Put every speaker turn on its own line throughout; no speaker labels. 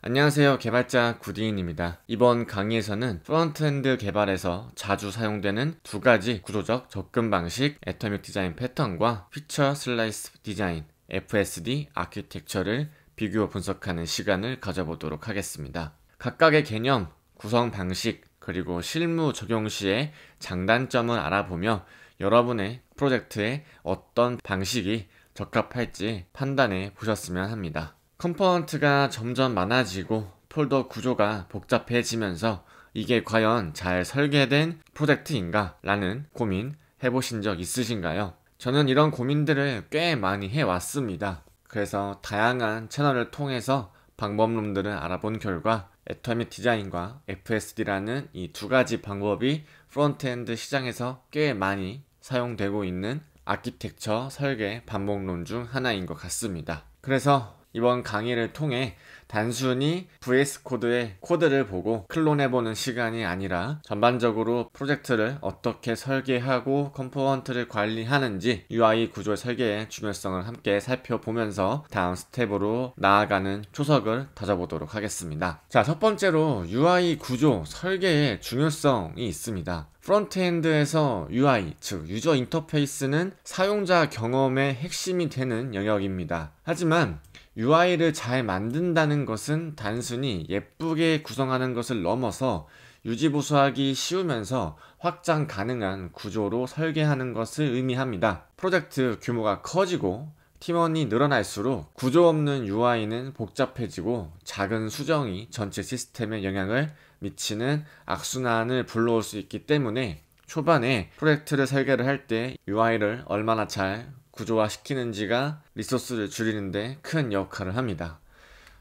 안녕하세요, 개발자 구디인입니다. 이번 강의에서는 프론트엔드 개발에서 자주 사용되는 두 가지 구조적 접근 방식, 애터믹 디자인 패턴과 피처 슬라이스 디자인, FSD 아키텍처를 비교 분석하는 시간을 가져보도록 하겠습니다. 각각의 개념, 구성 방식, 그리고 실무 적용 시의 장단점을 알아보며 여러분의 프로젝트에 어떤 방식이 적합할지 판단해 보셨으면 합니다. 컴포넌트가 점점 많아지고 폴더 구조가 복잡해지면서 이게 과연 잘 설계된 프로젝트인가? 라는 고민 해보신 적 있으신가요? 저는 이런 고민들을 꽤 많이 해왔습니다. 그래서 다양한 채널을 통해서 방법론들을 알아본 결과 애터믹 디자인과 FSD라는 이 두 가지 방법이 프론트엔드 시장에서 꽤 많이 사용되고 있는 아키텍처 설계 방법론 중 하나인 것 같습니다. 그래서 이번 강의를 통해 단순히 VS 코드의 코드를 보고 클론해보는 시간이 아니라 전반적으로 프로젝트를 어떻게 설계하고 컴포넌트를 관리하는지 UI 구조 설계의 중요성을 함께 살펴보면서 다음 스텝으로 나아가는 초석을 다져보도록 하겠습니다. 자, 첫 번째로 UI 구조 설계의 중요성이 있습니다. 프론트엔드에서 UI, 즉 유저 인터페이스는 사용자 경험의 핵심이 되는 영역입니다. 하지만 UI를 잘 만든다는 것은 단순히 예쁘게 구성하는 것을 넘어서 유지보수하기 쉬우면서 확장 가능한 구조로 설계하는 것을 의미합니다. 프로젝트 규모가 커지고 팀원이 늘어날수록 구조 없는 UI는 복잡해지고 작은 수정이 전체 시스템에 영향을 미치는 악순환을 불러올 수 있기 때문에 초반에 프로젝트를 설계를 할 때 UI를 얼마나 잘 구조화시키는지가 리소스를 줄이는데 큰 역할을 합니다.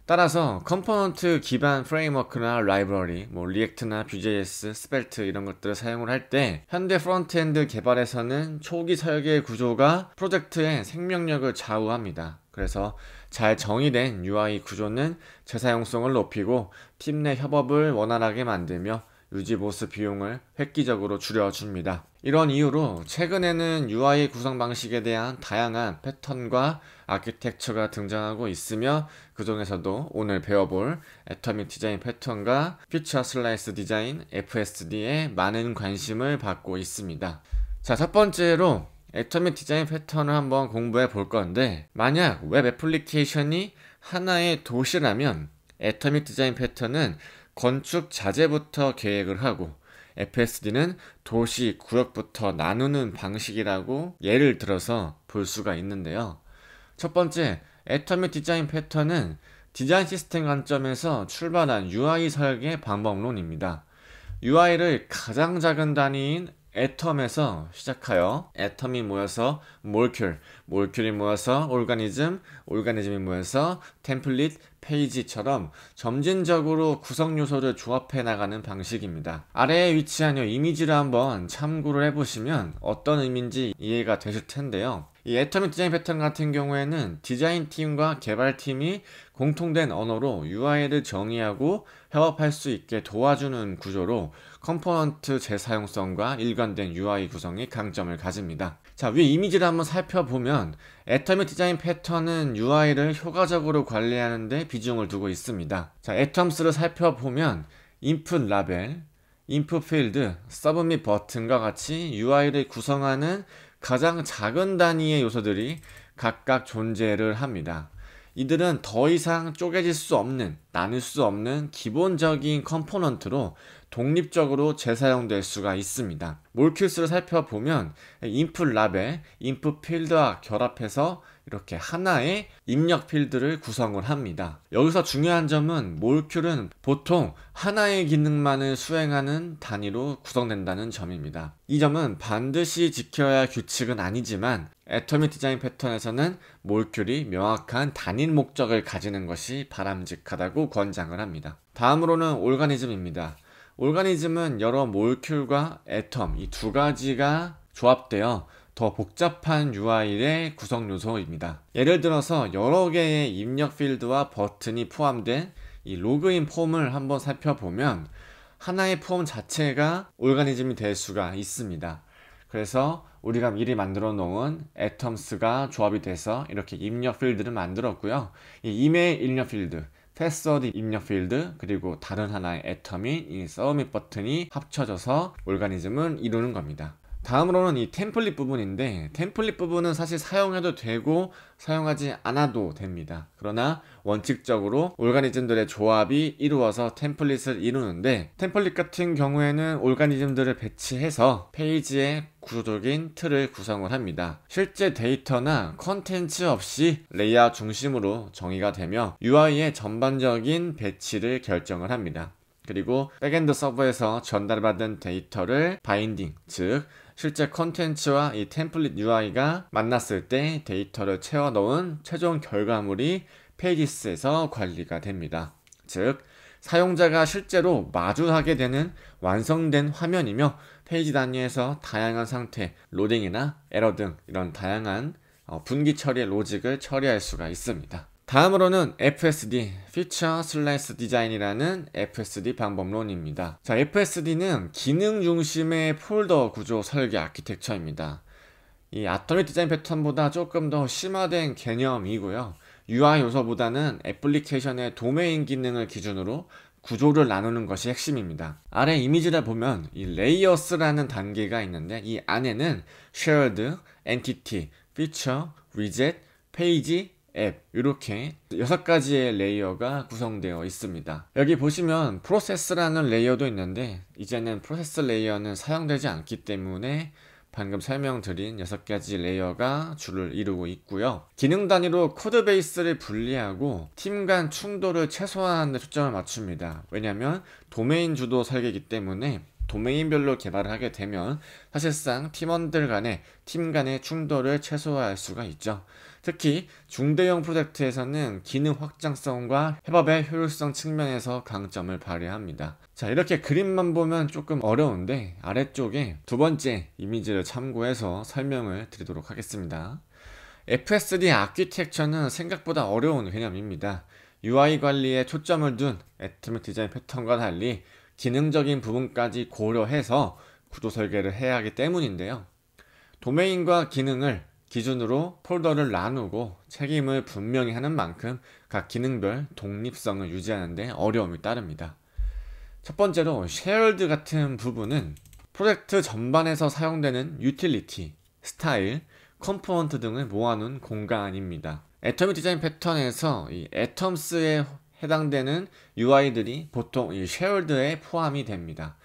따라서 컴포넌트 기반 프레임워크나 라이브러리, 리액트나 Vue.js, 스펠트 이런 것들을 사용을 할 때 현대 프론트엔드 개발에서는 초기 설계 구조가 프로젝트의 생명력을 좌우합니다. 그래서 잘 정의된 UI 구조는 재사용성을 높이고 팀 내 협업을 원활하게 만들며 유지보수 비용을 획기적으로 줄여줍니다. 이런 이유로 최근에는 UI 구성 방식에 대한 다양한 패턴과 아키텍처가 등장하고 있으며 그 중에서도 오늘 배워볼 애터믹 디자인 패턴과 피처 슬라이스 디자인 FSD에 많은 관심을 받고 있습니다. 자, 첫 번째로 애터믹 디자인 패턴을 한번 공부해 볼 건데, 만약 웹 애플리케이션이 하나의 도시라면 애터믹 디자인 패턴은 건축 자재부터 계획을 하고 FSD는 도시 구역부터 나누는 방식이라고 예를 들어서 볼 수가 있는데요. 첫 번째, 애터믹 디자인 패턴은 디자인 시스템 관점에서 출발한 UI 설계 방법론입니다. UI를 가장 작은 단위인 애텀에서 시작하여 애텀이 모여서 몰큘이 모여서 오르가니즘이 모여서 템플릿, 페이지처럼 점진적으로 구성 요소를 조합해 나가는 방식입니다. 아래에 위치한 이 이미지를 한번 참고를 해보시면 어떤 의미인지 이해가 되실 텐데요. 이 애터믹 디자인 패턴 같은 경우에는 디자인팀과 개발팀이 공통된 언어로 UI를 정의하고 협업할 수 있게 도와주는 구조로 컴포넌트 재사용성과 일관된 UI 구성의 강점을 가집니다. 자, 위 이미지를 한번 살펴보면 애터믹 디자인 패턴은 UI를 효과적으로 관리하는 데 비중을 두고 있습니다. 자, 애텀스를 살펴보면 인풋 라벨, 인풋 필드, 서브밋 버튼과 같이 UI를 구성하는 가장 작은 단위의 요소들이 각각 존재를 합니다. 이들은 더 이상 쪼개질 수 없는, 나눌 수 없는 기본적인 컴포넌트로 독립적으로 재사용될 수가 있습니다. 몰큘스를 살펴보면 인풋 라벨, 인풋 필드와 결합해서 이렇게 하나의 입력 필드를 구성을 합니다. 여기서 중요한 점은 몰큘은 보통 하나의 기능만을 수행하는 단위로 구성된다는 점입니다. 이 점은 반드시 지켜야 할 규칙은 아니지만 애터믹 디자인 패턴에서는 몰큘이 명확한 단일 목적을 가지는 것이 바람직하다고 권장을 합니다. 다음으로는 오르가니즘입니다. 오르가니즘은 여러 몰큘과 애텀 이 두 가지가 조합되어 더 복잡한 UI의 구성 요소입니다. 예를 들어서 여러 개의 입력 필드와 버튼이 포함된 이 로그인 폼을 한번 살펴보면 하나의 폼 자체가 오르가니즘이 될 수가 있습니다. 그래서 우리가 미리 만들어 놓은 애텀스가 조합이 돼서 이렇게 입력 필드를 만들었고요. 이 이메일 입력 필드, 패스워드 입력 필드, 그리고 다른 하나의 애텀인 이 서브밋 버튼이 합쳐져서 올가니즘을 이루는 겁니다. 다음으로는 이 템플릿 부분인데, 템플릿 부분은 사실 사용해도 되고 사용하지 않아도 됩니다. 그러나 원칙적으로 올가니즘들의 조합이 이루어서 템플릿을 이루는데, 템플릿 같은 경우에는 올가니즘들을 배치해서 페이지의 구조적인 틀을 구성을 합니다. 실제 데이터나 컨텐츠 없이 레이아웃 중심으로 정의가 되며 UI의 전반적인 배치를 결정을 합니다. 그리고 백엔드 서버에서 전달받은 데이터를 바인딩, 즉 실제 컨텐츠와 이 템플릿 UI가 만났을 때 데이터를 채워 넣은 최종 결과물이 페이지스에서 관리가 됩니다. 즉 사용자가 실제로 마주하게 되는 완성된 화면이며 페이지 단위에서 다양한 상태, 로딩이나 에러 등 이런 다양한 분기 처리의 로직을 처리할 수가 있습니다. 다음으로는 FSD, Feature Slice Design이라는 FSD 방법론입니다. 자, FSD는 기능 중심의 폴더 구조 설계 아키텍처입니다. 이 아토믹 디자인 패턴보다 조금 더 심화된 개념이고요. UI 요소보다는 애플리케이션의 도메인 기능을 기준으로 구조를 나누는 것이 핵심입니다. 아래 이미지를 보면 이 레이어스라는 단계가 있는데, 이 안에는 Shared, Entity, Feature, Widget, Page, 앱, 이렇게 6가지의 레이어가 구성되어 있습니다. 여기 보시면 프로세스라는 레이어도 있는데, 이제는 프로세스 레이어는 사용되지 않기 때문에 방금 설명드린 6가지 레이어가 주를 이루고 있고요. 기능 단위로 코드 베이스를 분리하고 팀 간 충돌을 최소화하는 데 초점을 맞춥니다. 왜냐하면 도메인 주도 설계이기 때문에 도메인별로 개발을 하게 되면 사실상 팀원들 간의 팀 간의 충돌을 최소화할 수가 있죠. 특히 중대형 프로젝트에서는 기능 확장성과 협업의 효율성 측면에서 강점을 발휘합니다. 자, 이렇게 그림만 보면 조금 어려운데 아래쪽에 두 번째 이미지를 참고해서 설명을 드리도록 하겠습니다. FSD 아키텍처는 생각보다 어려운 개념입니다. UI 관리에 초점을 둔 애토믹 디자인 패턴과 달리 기능적인 부분까지 고려해서 구조 설계를 해야 하기 때문인데요. 도메인과 기능을 기준으로 폴더를 나누고 책임을 분명히 하는 만큼 각 기능별 독립성을 유지하는 데 어려움이 따릅니다. 첫 번째로 쉐어드 같은 부분은 프로젝트 전반에서 사용되는 유틸리티, 스타일, 컴포넌트 등을 모아놓은 공간입니다. 애토믹 디자인 패턴에서 이 애텀스에 해당되는 UI들이 보통 이 쉐어드에 포함이 됩니다.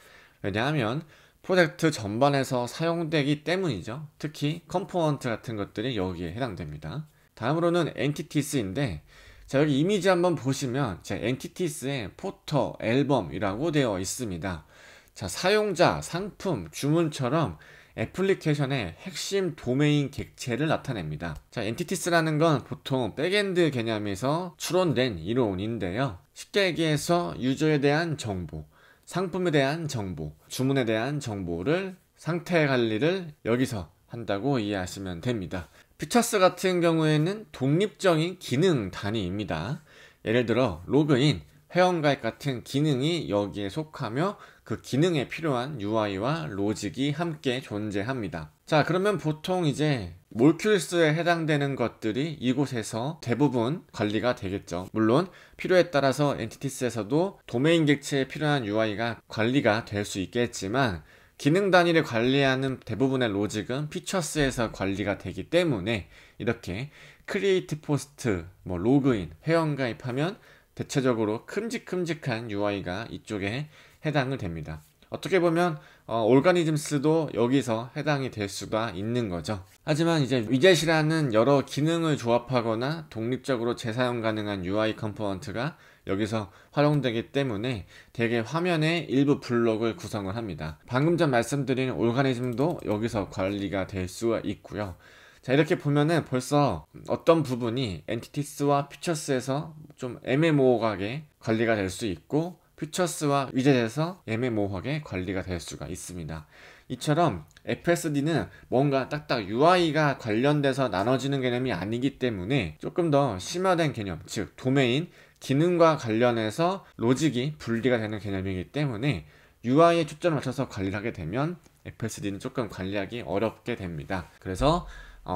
왜냐하면 프로젝트 전반에서 사용되기 때문이죠. 특히 컴포넌트 같은 것들이 여기에 해당됩니다. 다음으로는 엔티티스인데, 자, 여기 이미지 한번 보시면 엔티티스에 포터, 앨범이라고 되어 있습니다. 자, 사용자, 상품, 주문처럼 애플리케이션의 핵심 도메인 객체를 나타냅니다. 자, 엔티티스라는 건 보통 백엔드 개념에서 추론된 이론인데요. 쉽게 얘기해서 유저에 대한 정보, 상품에 대한 정보, 주문에 대한 정보를 상태 관리를 여기서 한다고 이해하시면 됩니다. 피처스 같은 경우에는 독립적인 기능 단위입니다. 예를 들어 로그인, 회원가입 같은 기능이 여기에 속하며 그 기능에 필요한 UI와 로직이 함께 존재합니다. 자, 그러면 보통 이제 몰큘스에 해당되는 것들이 이곳에서 대부분 관리가 되겠죠. 물론 필요에 따라서 엔티티스에서도 도메인 객체에 필요한 UI가 관리가 될 수 있겠지만, 기능 단위를 관리하는 대부분의 로직은 피처스에서 관리가 되기 때문에 이렇게 크리에이트 포스트, 로그인, 회원가입하면 대체적으로 큼직큼직한 UI가 이쪽에 해당을 됩니다. 어떻게 보면 올가니즘스도 여기서 해당이 될 수가 있는 거죠. 하지만 이제 위젯이라는 여러 기능을 조합하거나 독립적으로 재사용 가능한 UI 컴포넌트가 여기서 활용되기 때문에 대개 화면의 일부 블록을 구성을 합니다. 방금 전 말씀드린 올가니즘도 여기서 관리가 될 수가 있고요. 자, 이렇게 보면은 벌써 어떤 부분이 엔티티스와 피처스에서 좀 애매모호하게 관리가 될 수 있고, 피처스와 위젯에서 애매모호하게 관리가 될 수가 있습니다. 이처럼 FSD는 뭔가 딱딱 UI가 관련돼서 나눠지는 개념이 아니기 때문에 조금 더 심화된 개념, 즉 도메인, 기능과 관련해서 로직이 분리가 되는 개념이기 때문에 UI에 초점을 맞춰서 관리를 하게 되면 FSD는 조금 관리하기 어렵게 됩니다. 그래서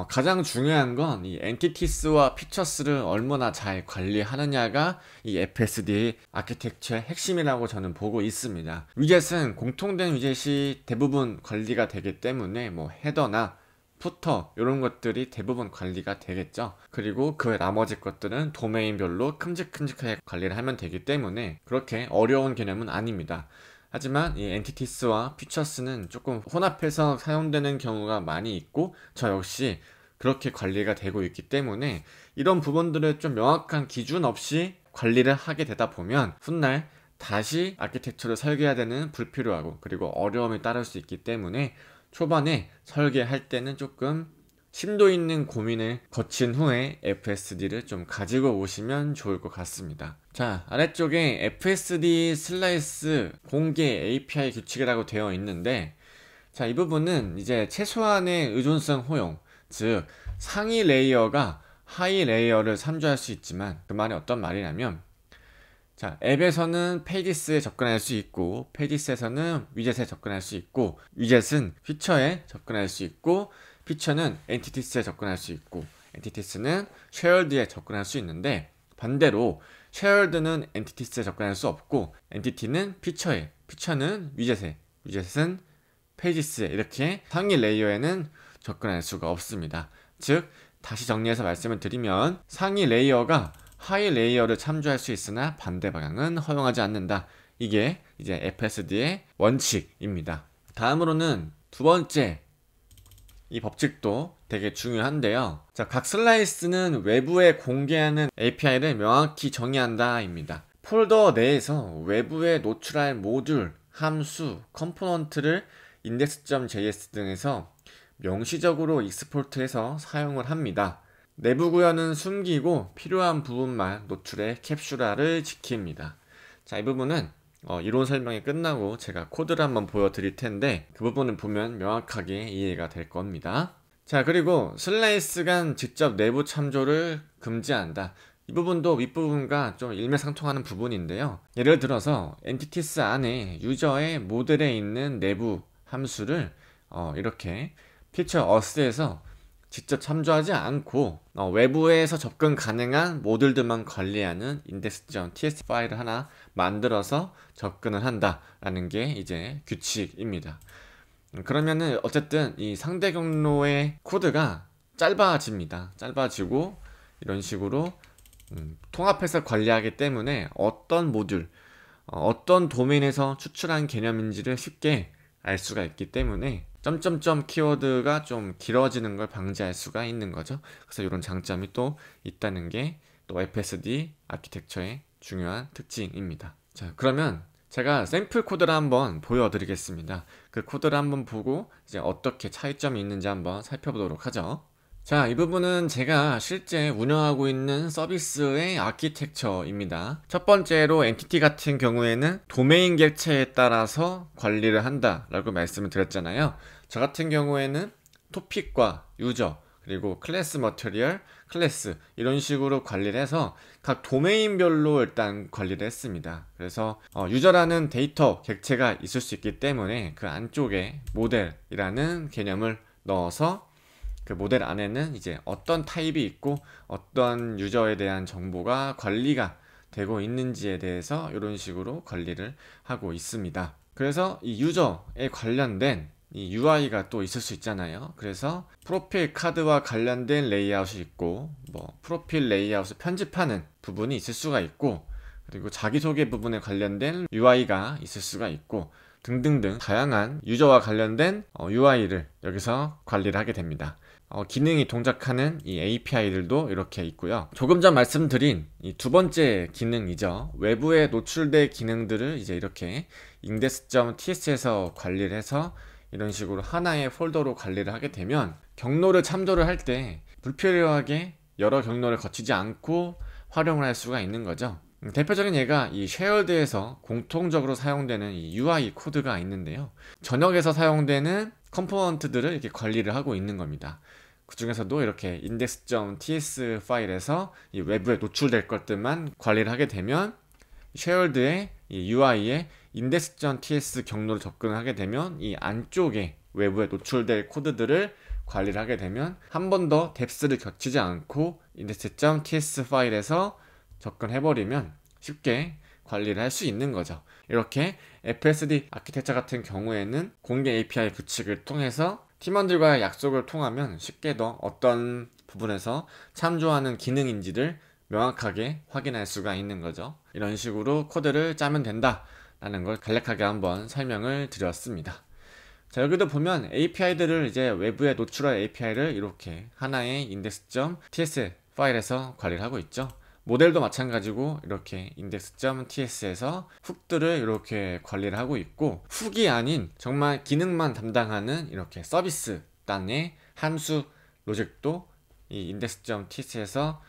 가장 중요한 건 이 엔티티스와 피처스를 얼마나 잘 관리하느냐가 이 FSD의 아키텍처의 핵심이라고 저는 보고 있습니다. 위젯은 공통된 위젯이 대부분 관리가 되기 때문에 뭐 헤더나 푸터 이런 것들이 대부분 관리가 되겠죠. 그리고 그 나머지 것들은 도메인별로 큼직큼직하게 관리를 하면 되기 때문에 그렇게 어려운 개념은 아닙니다. 하지만 이 엔티티스와 피처스는 조금 혼합해서 사용되는 경우가 많이 있고 저 역시 그렇게 관리가 되고 있기 때문에 이런 부분들을 좀 명확한 기준 없이 관리를 하게 되다 보면 훗날 다시 아키텍처를 설계해야 되는 불필요하고 그리고 어려움이 따를 수 있기 때문에 초반에 설계할 때는 조금 심도 있는 고민을 거친 후에 FSD를 좀 가지고 오시면 좋을 것 같습니다. 자, 아래쪽에 FSD 슬라이스 공개 API 규칙이라고 되어 있는데, 자, 이 부분은 이제 최소한의 의존성 허용, 즉 상위 레이어가 하위 레이어를 참조할 수 있지만, 그 말이 어떤 말이냐면, 자, 앱에서는 페이지스에 접근할 수 있고 페이지스에서는 위젯에 접근할 수 있고 위젯은 피처에 접근할 수 있고 피처는 엔티티스에 접근할 수 있고 엔티티스는 쉐어드에 접근할 수 있는데 반대로 쉐어드는 엔티티스에 접근할 수 없고 엔티티는 피처에, 피처는 위젯에, 위젯은 페이지스에 이렇게 상위 레이어에는 접근할 수가 없습니다. 즉 다시 정리해서 말씀을 드리면 상위 레이어가 하위 레이어를 참조할 수 있으나 반대 방향은 허용하지 않는다. 이게 이제 FSD의 원칙입니다. 다음으로는 두 번째 이 법칙도 되게 중요한데요. 자, 각 슬라이스는 외부에 공개하는 API를 명확히 정의한다입니다. 폴더 내에서 외부에 노출할 모듈, 함수, 컴포넌트를 index.js 등에서 명시적으로 익스포트해서 사용을 합니다. 내부 구현은 숨기고 필요한 부분만 노출해 캡슐화를 지킵니다. 자, 이 부분은 이론 설명이 끝나고 제가 코드를 한번 보여드릴 텐데 그 부분을 보면 명확하게 이해가 될 겁니다. 자, 그리고 슬라이스 간 직접 내부 참조를 금지한다. 이 부분도 윗부분과 좀 일맥상통하는 부분인데요. 예를 들어서 엔티티스 안에 유저의 모델에 있는 내부 함수를 이렇게 피처 어스에서 직접 참조하지 않고 외부에서 접근 가능한 모듈들만 관리하는 index.ts 파일을 하나 만들어서 접근을 한다라는 게 이제 규칙입니다. 그러면은 어쨌든 이 상대 경로의 코드가 짧아집니다. 짧아지고 이런 식으로 통합해서 관리하기 때문에 어떤 모듈, 어떤 도메인에서 추출한 개념인지를 쉽게 알 수가 있기 때문에 점점점 키워드가 좀 길어지는 걸 방지할 수가 있는 거죠. 그래서 이런 장점이 또 있다는 게 또 FSD 아키텍처의 중요한 특징입니다. 자, 그러면 제가 샘플 코드를 한번 보여드리겠습니다. 그 코드를 한번 보고 이제 어떻게 차이점이 있는지 한번 살펴보도록 하죠. 자, 이 부분은 제가 실제 운영하고 있는 서비스의 아키텍처입니다. 첫 번째로 엔티티 같은 경우에는 도메인 객체에 따라서 관리를 한다라고 말씀을 드렸잖아요. 저 같은 경우에는 토픽과 유저, 그리고 클래스 머티리얼, 클래스 이런 식으로 관리를 해서 각 도메인별로 일단 관리를 했습니다. 그래서 유저라는 데이터 객체가 있을 수 있기 때문에 그 안쪽에 모델이라는 개념을 넣어서 그 모델 안에는 이제 어떤 타입이 있고 어떤 유저에 대한 정보가 관리가 되고 있는지에 대해서 이런 식으로 관리를 하고 있습니다. 그래서 이 유저에 관련된 이 UI가 또 있을 수 있잖아요. 그래서 프로필 카드와 관련된 레이아웃이 있고 뭐 프로필 레이아웃을 편집하는 부분이 있을 수가 있고 그리고 자기소개 부분에 관련된 UI가 있을 수가 있고 등등등 다양한 유저와 관련된 UI를 여기서 관리를 하게 됩니다. 기능이 동작하는 이 API들도 이렇게 있고요. 조금 전 말씀드린 이 두 번째 기능이죠. 외부에 노출된 기능들을 이제 이렇게 index.ts에서 관리를 해서 이런 식으로 하나의 폴더로 관리를 하게 되면 경로를 참조를 할 때 불필요하게 여러 경로를 거치지 않고 활용을 할 수가 있는 거죠. 대표적인 예가 이 쉐어드에서 공통적으로 사용되는 이 UI 코드가 있는데요. 전역에서 사용되는 컴포넌트들을 이렇게 관리를 하고 있는 겁니다. 그 중에서도 이렇게 index.ts 파일에서 이 외부에 노출될 것들만 관리를 하게 되면 쉐어드의 이 UI에 index.ts 경로를 접근을 하게 되면 이 안쪽에 외부에 노출될 코드들을 관리를 하게 되면 한 번 더 뎁스를 겹치지 않고 index.ts 파일에서 접근해버리면 쉽게 관리를 할 수 있는 거죠. 이렇게 FSD 아키텍처 같은 경우에는 공개 API 구축을 통해서 팀원들과의 약속을 통하면 쉽게 더 어떤 부분에서 참조하는 기능인지를 명확하게 확인할 수가 있는 거죠. 이런 식으로 코드를 짜면 된다라는 걸 간략하게 한번 설명을 드렸습니다. 자, 여기도 보면 API들을 이제 외부에 노출할 API를 이렇게 하나의 index.ts 파일에서 관리를 하고 있죠. 모델도 마찬가지고 이렇게 index.ts에서 훅들을 이렇게 관리를 하고 있고, 훅이 아닌 정말 기능만 담당하는 이렇게 서비스 단의 함수 로직도 이 index.ts에서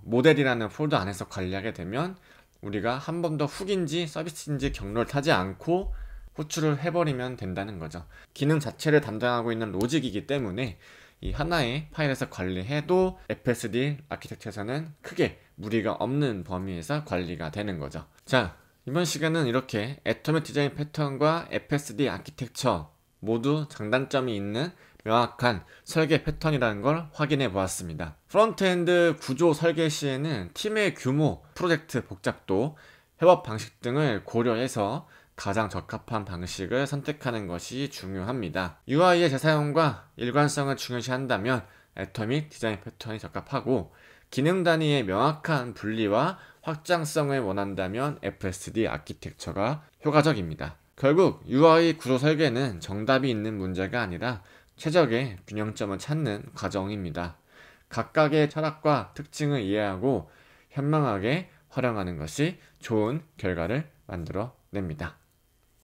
모델이라는 폴더 안에서 관리하게 되면 우리가 한 번 더 훅인지 서비스인지 경로를 타지 않고 호출을 해버리면 된다는 거죠. 기능 자체를 담당하고 있는 로직이기 때문에 이 하나의 파일에서 관리해도 FSD 아키텍처에서는 크게 무리가 없는 범위에서 관리가 되는 거죠. 자, 이번 시간은 이렇게 애토믹 디자인 패턴과 FSD 아키텍처 모두 장단점이 있는 명확한 설계 패턴이라는 걸 확인해 보았습니다. 프론트엔드 구조 설계 시에는 팀의 규모, 프로젝트 복잡도, 협업 방식 등을 고려해서 가장 적합한 방식을 선택하는 것이 중요합니다. UI의 재사용과 일관성을 중요시한다면 애토믹 디자인 패턴이 적합하고, 기능 단위의 명확한 분리와 확장성을 원한다면 FSD 아키텍처가 효과적입니다. 결국 UI 구조 설계는 정답이 있는 문제가 아니라 최적의 균형점을 찾는 과정입니다. 각각의 철학과 특징을 이해하고 현명하게 활용하는 것이 좋은 결과를 만들어냅니다.